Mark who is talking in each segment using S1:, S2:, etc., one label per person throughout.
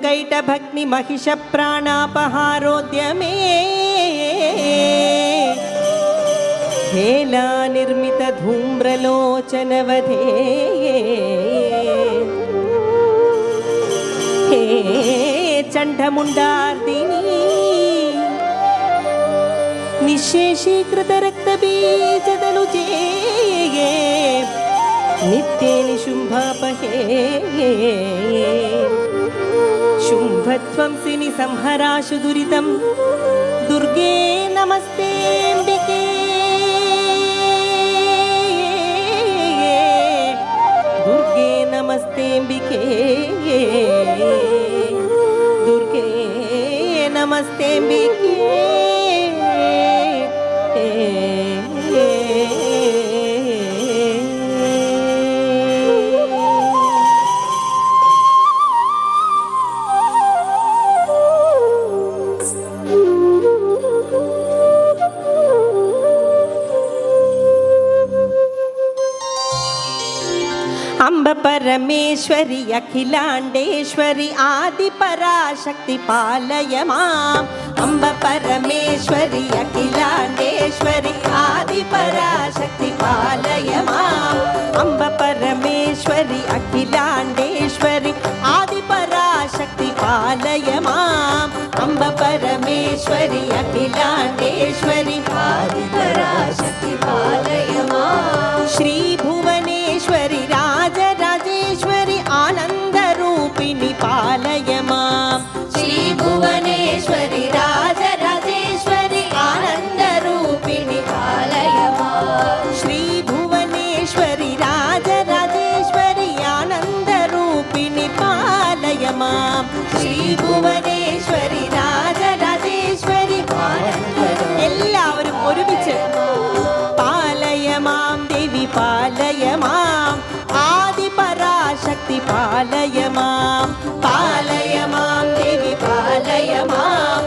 S1: कैटभग्नि महिष प्राणापहारोद्यमे हेला निर्मित धूम्रलोचनवधे हे चण्डमुण्डार्दिनी निःशेषीकृत रक्तबीजदनुजे नित्ये निशुम्भापहे शुम्भध्वंसिनि संहराशु दुरितं दुर्गे नमस्तेऽम्बिके दुर्गे नमस्तेऽम्बिके दुर्गे नमस्तेऽम्बिके अंब परमेश्वरी अखिलांडेश्वरी आदि पराशक्ति पालय माम् अंब परमेश्वरी अखिलांडेश्वरी आदि पराशक्ति पालय माम् अंब परमेश्वरी अखिलांडेश्वरी आदि पराशक्ति पालय माम् अंब परमेश्वरी अखिलांडेश्वरी आदि पराशक्ति पालय माम् श्री भुवनेश्वरी राजराजेश्वरी आनंद रूपिणी पालय माम् श्री भुवनेश्वरी राजराजेश्वरी आनंद रूपिणी पालय माम् श्री भुवनेश्वरी राजराजेश्वरी आनंद रूपिणी पालय माम् श्री भुवनेश्वरी राजराजेश्वरी എല്ലാവരും ഒരുമിച്ച് പാലയ മാം ദേവി പാലയ മാം ആദി പരാശക്തി പാലയ മാം ദേവി പാലയ മാം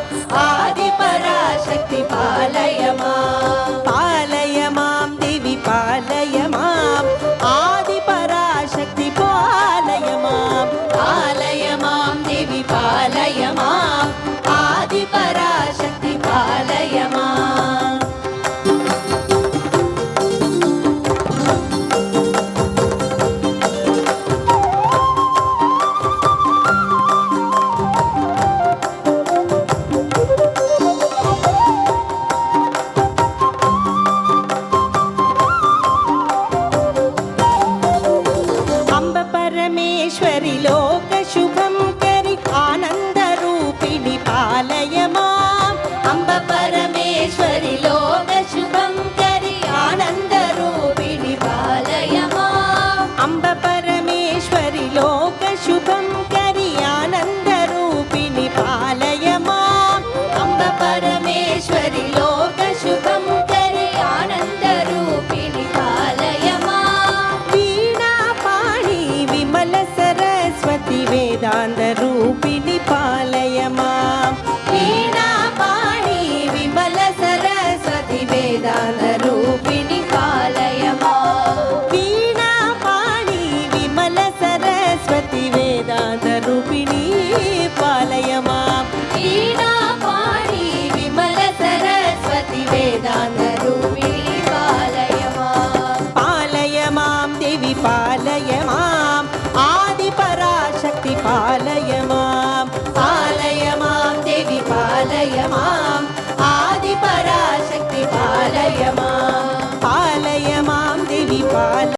S1: ആദി പരാശക്തി പാലയ മാം ദേവി പാലയ മാം ആദി പരാശക്തി പാലയ മാം ദേവി പാലയ മാം ആദി പരാശക്തി പാലയ മാം परमेश्वरी लोक शुभं करि आनंद रूपिणी पालय माम् अंब परमेश्वरी लोक शुभं करि आनंद रूपिणी पालय माम् अंब परमेश्वरी लोक शुभं करि आनंद रूपिणी पालय माम् अंब परमेश्वरी लोक शुभं करि आनंद रूपिणी पालय माम् वीणा पाणि विमल सरस्वती वेदांत रूपिणी पालय माम् वीणा पाणि विमल सरस्वती वेदांत रूपिणी पालय माम् वीणा पाणि विमल सरस्वती वेदांत रूपिणी पालय माम् वीणा पाणि विमल सरस्वती वेदांत रूपिणी पालय माम् देवी पालय माम् आदि पराशक्ति पालय माम् देवी पालय माम्